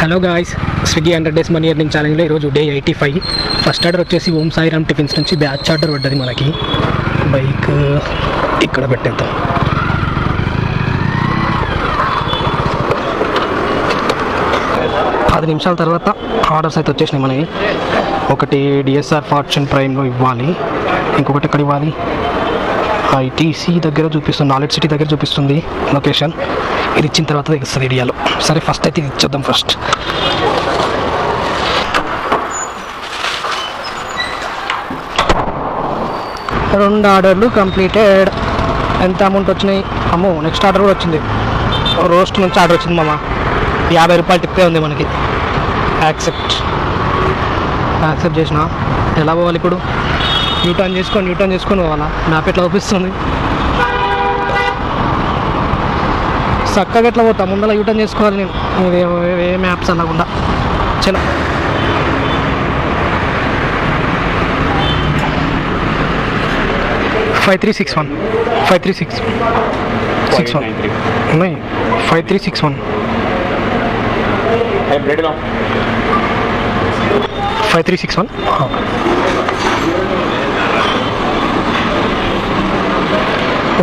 Hello guys, Swiggy 100 days money earning ఛాలెంజ్లో ఈరోజు day 85. First order వచ్చేసి ఓం సాయిరామ్ టిఫిన్స్ నుంచి బ్యాచ్ ఆర్డర్ పడ్డది. మనకి బైక్ ఇక్కడ పెట్టేద్దాం. పది నిమిషాల తర్వాత ఆర్డర్స్ అయితే వచ్చేసినాయి మనకి. ఒకటి డిఎస్ఆర్ ఫార్చ్యూన్ ప్రైమ్లో ఇవ్వాలి, ఇంకొకటి ఎక్కడ ఇవ్వాలి, ఐటీసీ దగ్గర చూపిస్తుంది, నాలెడ్జ్ సిటీ దగ్గర చూపిస్తుంది లొకేషన్. ఇది ఇచ్చిన తర్వాత తెలుస్తుంది ఏరియాలో. సరే ఫస్ట్ అయితే ఇది ఇచ్చేద్దాం. ఫస్ట్ రెండు ఆర్డర్లు కంప్లీటెడ్. ఎంత అమౌంట్ వచ్చినాయి? అమ్మో, నెక్స్ట్ ఆర్డర్ కూడా వచ్చింది. రోస్ట్ నుంచి ఆర్డర్ వచ్చింది మామ. 50 రూపాయలు టిప్పే ఉంది మనకి. యాక్సెప్ట్ చేసిన. ఎలా పోవాలి ఇప్పుడు? యూటర్న్ చేసుకొని పోవాలా? మ్యాప్ ఎట్లా చూపిస్తుంది? చక్కగా ఎట్లా పోతా? ముందర యూటర్న్ చేసుకోవాలి నేను. ఏ మ్యాప్స్ అలాగుండా. చలో, ఫైవ్ త్రీ సిక్స్ వన్ ఉన్నాయి. 5361 5361.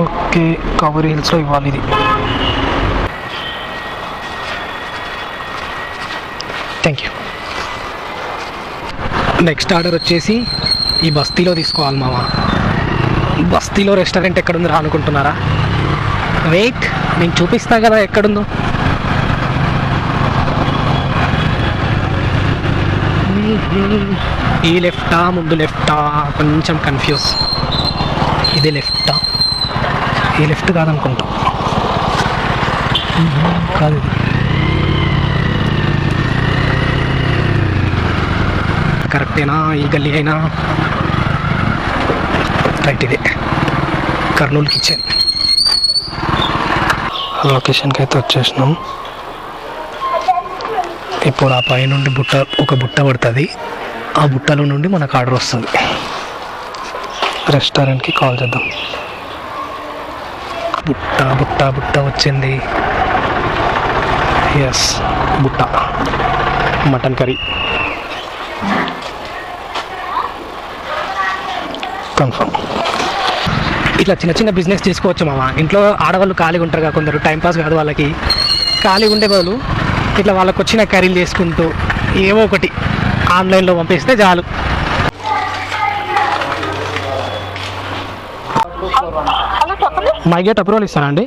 ఓకే, కవర్ హిల్స్లో ఇవ్వాలి ఇది. Thank you. నెక్స్ట్ ఆర్డర్ వచ్చేసి ఈ బస్తీలో తీసుకోవాలి మామ. బస్తీలో రెస్టారెంట్ ఎక్కడుందో అనుకుంటున్నారా? వెయిట్, నేను చూపిస్తా కదా ఎక్కడుందో. ఈ లెఫ్టా ముందు లెఫ్టా? కొంచెం కన్ఫ్యూజ్. ఇదే లెఫ్టా? ఈ లెఫ్ట్ కాదనుకుంటా. కాదు, ఇది కరెక్టేనా? ఈ గల్లీ అయినా రైట్. ఇదే కర్నూలు కిచెన్. లొకేషన్కి అయితే వచ్చేసినాం. ఇప్పుడు ఆ పై నుండి ఒక బుట్ట పడుతుంది. ఆ బుట్టలో నుండి మనకు ఆర్డర్ వస్తుంది. రెస్టారెంట్కి కాల్ చేద్దాం. బుట్ట వచ్చింది. ఎస్, బుట్ట మటన్ కర్రీ కన్ఫర్మ్. ఇట్లా చిన్న చిన్న బిజినెస్ చేసుకోవచ్చు మామ. ఇంట్లో ఆడవాళ్ళు ఖాళీగా ఉంటారు కదా, కొందరు టైంపాస్ కాదు వాళ్ళకి. ఖాళీగా ఉండే బదులు ఇట్లా వాళ్ళకి వచ్చిన కర్రీలు చేసుకుంటూ ఏవో ఒకటి ఆన్లైన్లో పంపిస్తే చాలు. మైగేట్ అప్రూవల్ ఇస్తారా అండి?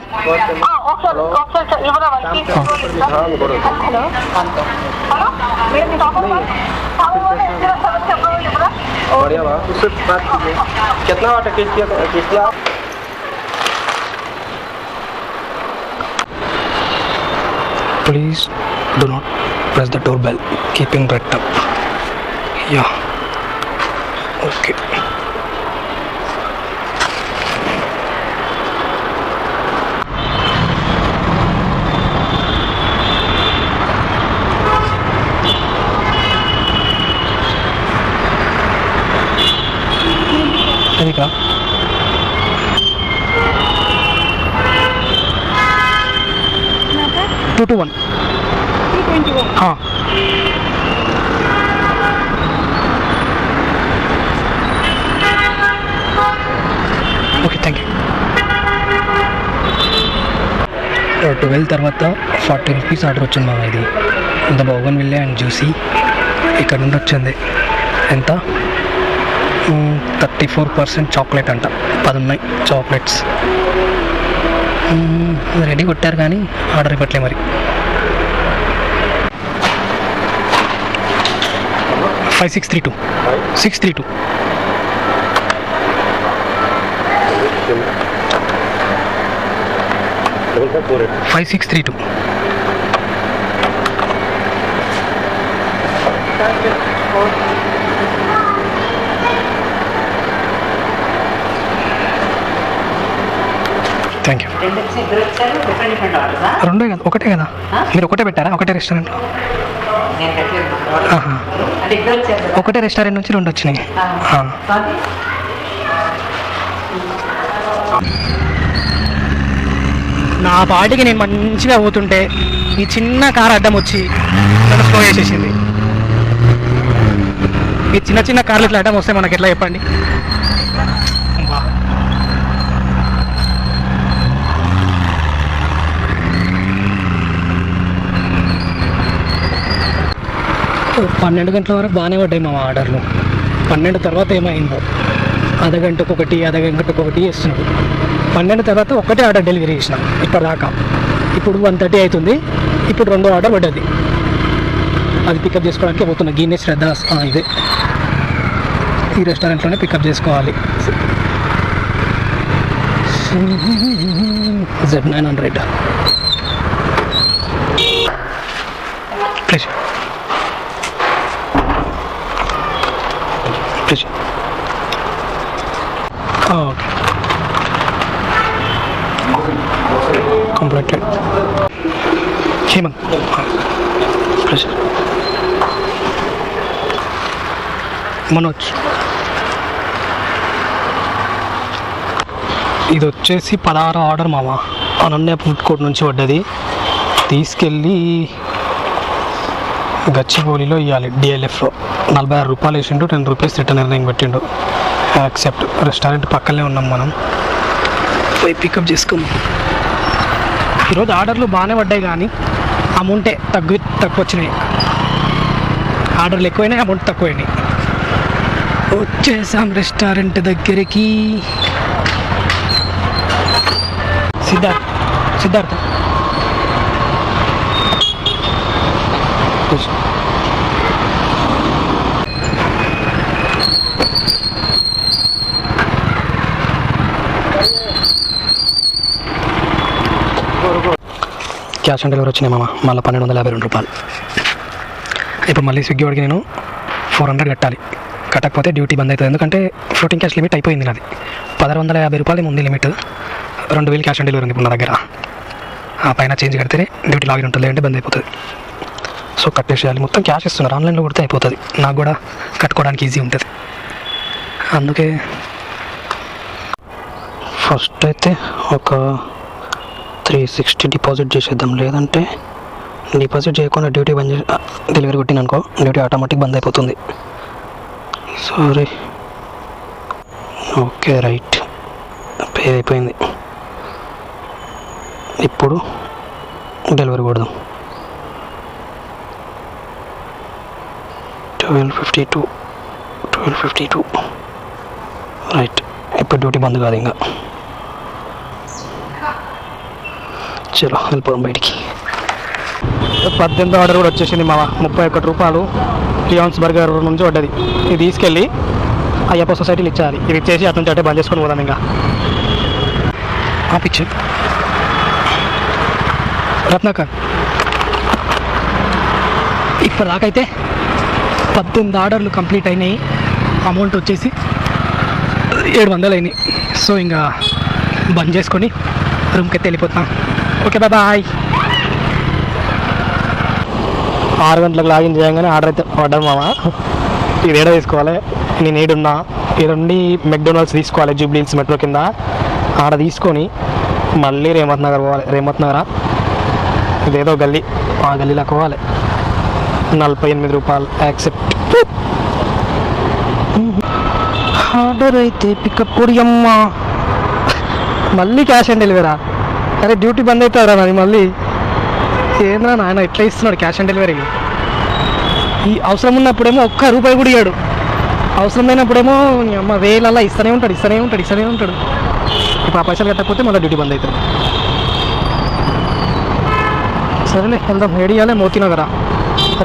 Please do not press the doorbell. Keeping red up. Yeah. Okay. Erika. Two to 1. 221. हाँ. Okay, thank you. 12 తర్వాత 40 రూపీస్ ఆర్డర్ వచ్చింది మామ. ఇది ఇంత బోగన్విల్లే అండ్ జ్యూసీ ఇక్కడ నుండి వచ్చింది. ఎంత? 34% చాక్లెట్ అంట. 10 ఉన్నాయి చాక్లెట్స్. రెడీ కొట్టారు కానీ ఆర్డర్ ఇవ్వట్లే మరి. 5632 632 5632. Thank you. రెండే కదా, ఒకటే కదా? మీరు ఒకటే పెట్టారా? ఒకటే రెస్టారెంట్లో? ఒకటే రెస్టారెంట్ నుంచి 2 వచ్చినాయి. నా పాటికి నేను మంచిగా పోతుంటే ఈ చిన్న కార్ అడ్డం వచ్చి నన్ను స్లో చేసేసింది. ఈ చిన్న చిన్న కార్లు ఇట్లా అడ్డం వస్తే మనకి ఎట్లా చెప్పండి. పన్నెండు గంటల వరకు బాగానే పడ్డాయి మా ఆర్డర్లు. 12 తర్వాత ఏమైందో అర్ధగంటకు ఒకటి వేస్తున్నాడు. 12 తర్వాత ఒకటే ఆర్డర్ డెలివరీ చేసిన ఇప్పటిదాకా. ఇప్పుడు 1:30 అవుతుంది. ఇప్పుడు 2వ ఆర్డర్ పడ్డది. అది పికప్ చేసుకోవడానికి పోతున్నా. గీనే శ్రద్ధ ఇదే ఈ రెస్టారెంట్లోనే పికప్ చేసుకోవాలి. Z900 please please. Okay completed. Hemant please. Manoj ఇది వచ్చేసి 16 ఆర్డర్ మామ. అనన్య ఫుడ్ కోర్ట్ నుంచి పడ్డది. తీసుకెళ్ళి గచ్చిబౌలిలో ఇవ్వాలి. డిఎల్ఎఫ్లో 46 రూపాయలు వేసిండు. 10 రూపీస్ రిటర్న్ ఎర్నింగ్ పెట్టిండు. యాక్సెప్ట్. రెస్టారెంట్ పక్కనే ఉన్నాం మనం. పోయి పికప్ చేసుకుందాం. ఈరోజు ఆర్డర్లు బాగానే పడ్డాయి కానీ అమౌంటే తక్కువ వచ్చినాయి. ఆర్డర్లు ఎక్కువైనాయి, అమౌంట్ తక్కువైనాయి. వచ్చేసాం రెస్టారెంట్ దగ్గరికి. సిద్ధార్థ క్యాష్ ఆన్ డెలివరీ వచ్చినాయి మామ. మళ్ళీ 1252 రూపాయలు. ఇప్పుడు మళ్ళీ స్విగ్గీ వాడికి నేను 400 కట్టాలి. కట్టకపోతే డ్యూటీ బంద్ అవుతుంది. ఎందుకంటే ఫ్లోటింగ్ క్యాష్ లిమిట్ అయిపోయింది నాది. 1650 రూపాయలు ఉంది లిమిట్. 2000 క్యాష్ ఆన్ డెలివరీ ఉంది ఇప్పుడు నా దగ్గర. ఆ పైన చేంజ్ కడితేనే డ్యూటీ లాగిన్ ఉంటుంది, లేదంటే బంద్ అయిపోతుంది. సో కట్టేసేయాలి. మొత్తం క్యాష్ ఇస్తున్నారు. ఆన్లైన్లో కొడితే అయిపోతుంది. నాకు కూడా కట్టుకోవడానికి ఈజీ ఉంటుంది. అందుకే ఫస్ట్ అయితే ఒక 360 డిపాజిట్ చేసేద్దాం. లేదంటే డిపాజిట్ చేయకుండా డ్యూటీ బంద్ చేసి డెలివరీ కొట్టిననుకో డ్యూటీ ఆటోమేటిక్ బంద్ అయిపోతుంది. సారీ. Okay right. పే అయిపోయింది. ఇప్పుడు డెలివరీ కొడదాం. 1252 రైట్. ఇప్పుడు డ్యూటీ బంద్ కాదు ఇంకా. చలో వెళ్ళిపోదాం బయటికి. 18వ ఆర్డర్ కూడా వచ్చేసింది మామ. 31 రూపాయలు లియాన్స్ బర్గర్ నుంచి పడ్డది. ఇది తీసుకెళ్ళి అయ్యప్ప సొసైటీలు ఇచ్చేయాలి. ఇది ఇచ్చేసి అతని చోటే బంద్ చేసుకొని పోదాం. ఇంకా పిచ్చు రత్నాకర్ ఇప్పటిదాకైతే 18 ఆర్డర్లు కంప్లీట్ అయినాయి. అమౌంట్ వచ్చేసి 700 అయినాయి. సో ఇంకా బంద్ చేసుకొని రూమ్కి అయితే వెళ్ళిపోతున్నాం. Okay bye. 6 గంటలకు లాగిన్ చేయగానే ఆర్డర్ అయితే పడ్డాను మామ. ఇది ఏడా తీసుకోవాలి. నేను ఏడున్నా ఏడుండి మెక్డొనాల్డ్స్ తీసుకోవాలి. జూబ్లీహిల్స్ మెట్రో కింద ఆడ తీసుకొని మళ్ళీ రేమత్ నగర్ పోవాలి. రేమత్ నగరా ఇదేదో గల్లీ, ఆ గల్లీలోకి పోవాలి. 48 రూపాయలు యాక్సెప్ట్. ఆర్డర్ అయితే పికప్ కొడియమ్మా. మళ్ళీ క్యాష్ ఆన్ డెలివరా? అరే డ్యూటీ బంద్ అవుతారా మరి మళ్ళీ? ఏంద్రా నాయన ఎట్లా ఇస్తున్నాడు క్యాష్ ఆన్ డెలివరీ? ఈ అవసరం ఉన్నప్పుడేమో ఒక్క రూపాయి కూడా ఇవ్వడు. అవసరం లేనప్పుడేమో అమ్మ వేలల్లా ఇస్తూనే ఉంటాడు. ఇప్పుడు ఆ పైసలు కట్టకపోతే మళ్ళీ డ్యూటీ బంద్ అవుతుంది. సరేలే వెళ్దాం. ఏడియాలే మోతీనగరా?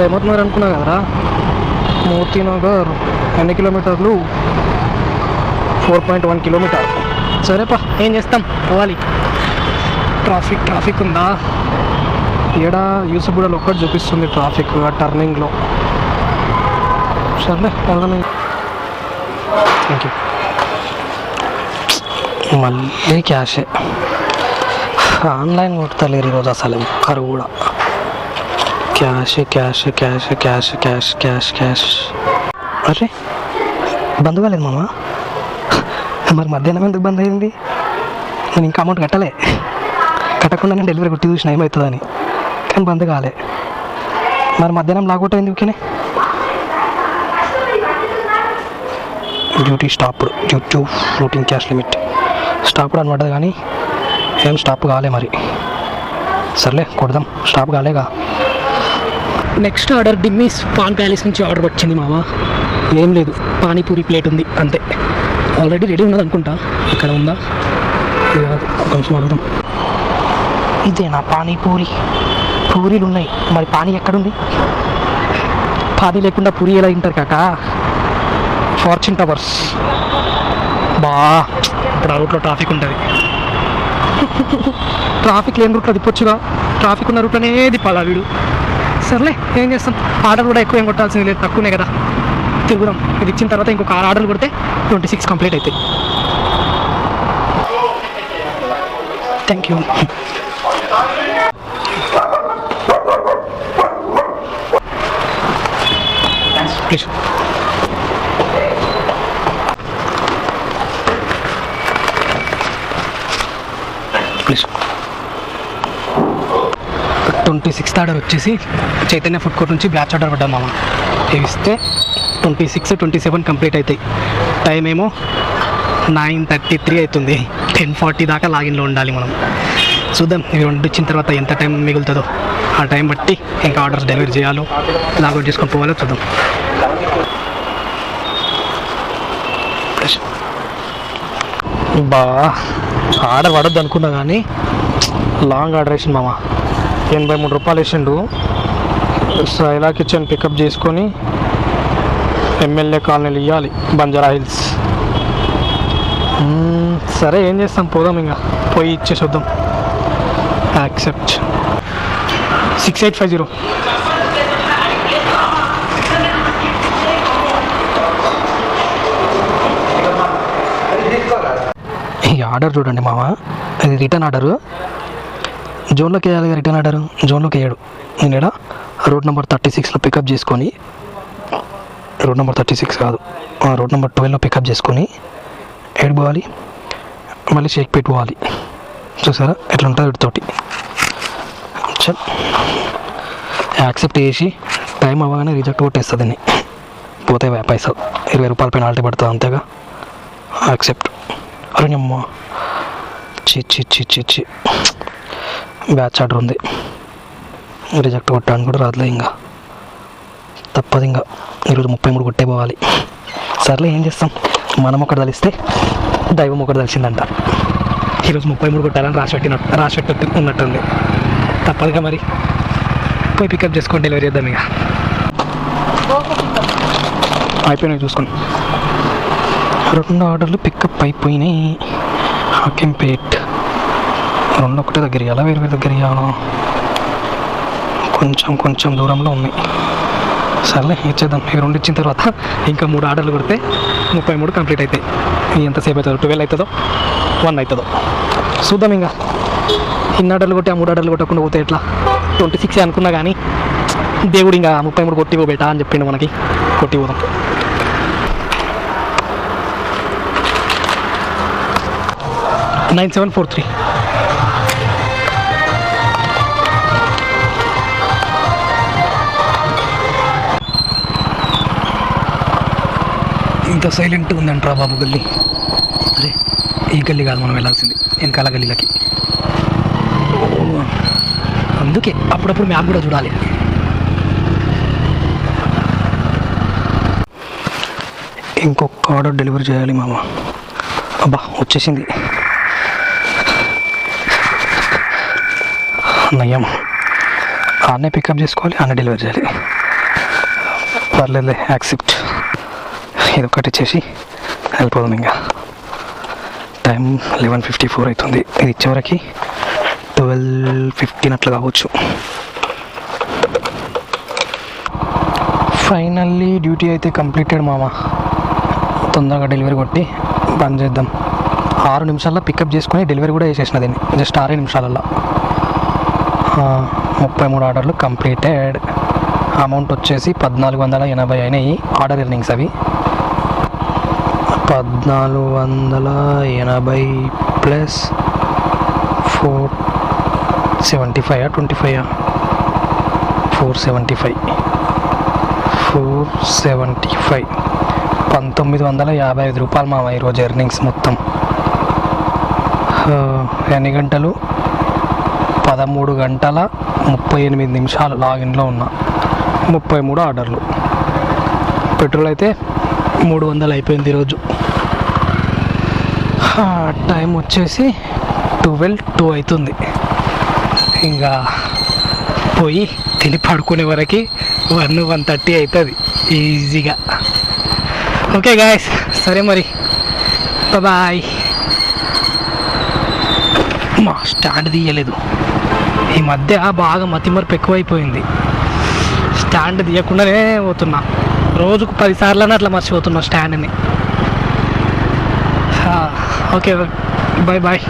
రేమత్ నగర్ అనుకున్నా కదరా. మోతీనగర్ ఎన్ని కిలోమీటర్లు? 4.1 కిలోమీటర్. సరేపా ఏం చేస్తాం, పోవాలి. ట్రాఫిక్ ఉందా? ఏడా యూసుఫ్గూడలో ఒక్కటి చూపిస్తుంది ట్రాఫిక్ ఆ టర్నింగ్లో. సర్లే వెళ్దాం. Thank you. మళ్ళీ క్యాషే. ఆన్లైన్ కొడతలేరు ఈరోజు అసలు ఒక్కరు కూడా. క్యాష్. అరే బంద్ కాలేదు మామ. మరి మధ్యాహ్నం ఎందుకు బంద్ అయింది? నేను ఇంకా అమౌంట్ కట్టకుండా నేను డెలివరీ కొట్టి చూసిన ఏమవుతుందని. కానీ బంద్ కాలే. మరి మధ్యాహ్నం లాగౌట్ అయింది. ఓకేనే duty stopped due to floating cash limit. Stopped అనమాట కానీ ఏం స్టాప్ కాలే. మరి సర్లే కొడదాం, స్టాప్ కాలేగా. నెక్స్ట్ ఆర్డర్ డిమ్మీస్ పాన్ ప్యాలెస్ నుంచి ఆర్డర్ వచ్చింది మామ. ఏం లేదు, పానీపూరి ప్లేట్ ఉంది అంతే. ఆల్రెడీ రెడీ ఉన్నది అనుకుంటా. ఇక్కడ ఉందా కొంచెం అడుగుదాం. ఇదేనా పానీపూరి? పూరీలు ఉన్నాయి, మరి పానీ ఎక్కడుంది? పానీ లేకుండా పూరి ఎలా తింటారు కాక? Fortune towers. ఇప్పుడు ఆ రూట్లో ట్రాఫిక్ ఉంటుంది. ట్రాఫిక్ లేని రూట్లో తిప్పొచ్చుగా, ట్రాఫిక్ ఉన్న రూట్లోనే తిప్పాలా వీడు. సర్లే ఏం చేస్తాం, ఆర్డర్ కూడా ఎక్కువ ఏం కొట్టాల్సింది లేదు, తక్కువనే కదా. తిరుగుదాం. ఇది ఇచ్చిన తర్వాత ఇంకొక 6 ఆర్డర్లు కొడితే 26 కంప్లీట్ అవుతాయి. Thank you. Please. Please. 26th order వచ్చేసి చైతన్య ఫుడ్ కోర్ట్ నుంచి బ్యాచ్ ఆర్డర్ పడ్డాం మామ. ఇవి ఇస్తే 26, 27 కంప్లీట్ అవుతాయి. టైం ఏమో 9:33 అవుతుంది. 10:40 దాకా లాగిన్లో ఉండాలి మనం. చూద్దాం ఇవి 2 ఇచ్చిన తర్వాత ఎంత టైం మిగులుతుందో ఆ టైం బట్టి ఇంకా ఆర్డర్స్ డెలివరీ చేయాలో లాగౌట్ చేసుకొని పోవాలో చూద్దాం. ఆర్డర్ పడొద్దు అనుకున్నా కానీ లాంగ్ ఆర్డర్ వేసిండు మామ. 83 రూపాయలు వేసిండు. సైలా కిచెన్ పికప్ చేసుకొని ఎమ్మెల్యే కాలనీలు ఇవ్వాలి, బంజారా హిల్స్. సరే ఏం చేస్తాం, పోదాం ఇంకా పోయి ఇచ్చేసి వద్దాం. యాక్సెప్ట్. 6850. ఈ ఆర్డర్ చూడండి మామ, ఇది రిటర్న్ ఆర్డరు. జోన్లోకి వేయాలి, రిటర్న్ ఆర్డరు జోన్లోకి వేయడు. నేను రోడ్ నెంబర్ 36లో పికప్ చేసుకొని, రోడ్ నెంబర్ 36 కాదు, రోడ్ నెంబర్ 12లో పికప్ చేసుకొని ఏడు పోవాలి, మళ్ళీ షేక్ పెట్టుకోవాలి. చూసారా ఎట్లా ఉంటుంది వీటితోటి. చల్ యాక్సెప్ట్ చేసి టైం అవ్వగానే రిజెక్ట్ కొట్టేస్తుంది. పోతే పైసలు 20 రూపాయల పెనాల్టీ పడుతుంది అంతేగా. యాక్సెప్ట్. అరుణమ్మ చి బ్యాచ్ ఆర్డర్ ఉంది, రిజెక్ట్ కొట్టడానికి కూడా రాదులే. ఇంకా తప్పదు, ఇంకా ఈరోజు 33 కొట్టే పోవాలి. సర్లే ఏం చేస్తాం, మనం ఒకటి తలిస్తే దైవం ఒకటి తెలిసిందంట. ఈరోజు 33 కొట్టాలని రాసిపెట్టి ఉన్నట్టుంది. తప్పదుగా మరి, పోయి పికప్ చేసుకొని డెలివరీ చేద్దాం. ఇక అయిపోయినాయి చూసుకోండి. 2 ఆర్డర్లు పికప్ అయిపోయినాయి. హాకింపేట్ 2 ఒకటే దగ్గర ఇవ్వాలా, వేరే దగ్గర ఇవ్వాలా? కొంచెం దూరంలో ఉన్నాయి. సర్లే ఇచ్చేద్దాం. ఈ 2 ఇచ్చిన తర్వాత ఇంకా 3 ఆర్డర్లు కొడితే 33 కంప్లీట్ అవుతాయి. ఎంతసేపు అవుతుందో, 12 అవుతుందో 1 అవుతుందో చూద్దాం. ఇంకా ఇన్ని ఆర్డర్లు కొట్టి 3 ఆర్డర్లు కొట్టకుండా పోతే ఎట్లా? 26 అనుకున్నా కానీ దేవుడు ఇంకా 33 కొట్టి పోబెట్టా అని చెప్పిండు మనకి. కొట్టి పోదాం. $9743. ఇంత సైలెంట్ ఉందంటారా బాబు గల్లీ. అరే ఈ గల్లీ కాదు మనం వెళ్ళాల్సింది, వెనకాల గల్లీలకి. అందుకే అప్పుడప్పుడు మ్యాప్ కూడా చూడాలి. ఇంకొక ఆర్డర్ డెలివరీ చేయాలి మామ. అబ్బా వచ్చేసింది. నయం, ఆన్నే పికప్ చేసుకోవాలి, ఆన్నే డెలివరీ చేయాలి. పర్లేదులే, యాక్సెప్ట్. ఇది ఒకటి ఇచ్చేసి వెళ్ళిపోదాం. ఇంకా టైం 11:54 అవుతుంది. ఇది ఇచ్చేవరకు 12:15 అట్లా కావచ్చు. ఫైనల్లీ డ్యూటీ అయితే కంప్లీటెడ్ మామ. తొందరగా డెలివరీ కొట్టి బంద్ చేద్దాం. 6 నిమిషాల్లో పికప్ చేసుకొని డెలివరీ కూడా చేసేసిన దీన్ని, జస్ట్ 6 నిమిషాలలో. 33 ఆర్డర్లు కంప్లీటెడ్. అమౌంట్ వచ్చేసి 1480 అయినాయి. ఆర్డర్ ఎర్నింగ్స్ అవి 1480 ప్లస్ 475 25 475 1955 రూపాయలు మామ ఈరోజు ఎర్నింగ్స్ మొత్తం. ఎన్ని గంటలు? 13 గంటల 38 నిమిషాలు లాగిన్లో ఉన్నా. 33 ఆర్డర్లు. పెట్రోల్ అయితే 300 అయిపోయింది ఈరోజు. టైం వచ్చేసి 12:02 అవుతుంది. ఇంకా పోయి తిని పడుకునే వరకు 1:30 అవుతుంది ఈజీగా. ఓకే గాయస్, సరే మరి, బాయ్. మా స్టాండ్ తీయలేదు ఈ మధ్య, బాగా మతిమరుపు ఎక్కువైపోయింది. స్టాండ్ తీయకుండానే పోతున్నా, రోజుకు 10 సార్లు అట్లా మర్చిపోతున్నా స్టాండ్ని. Okay, bye bye.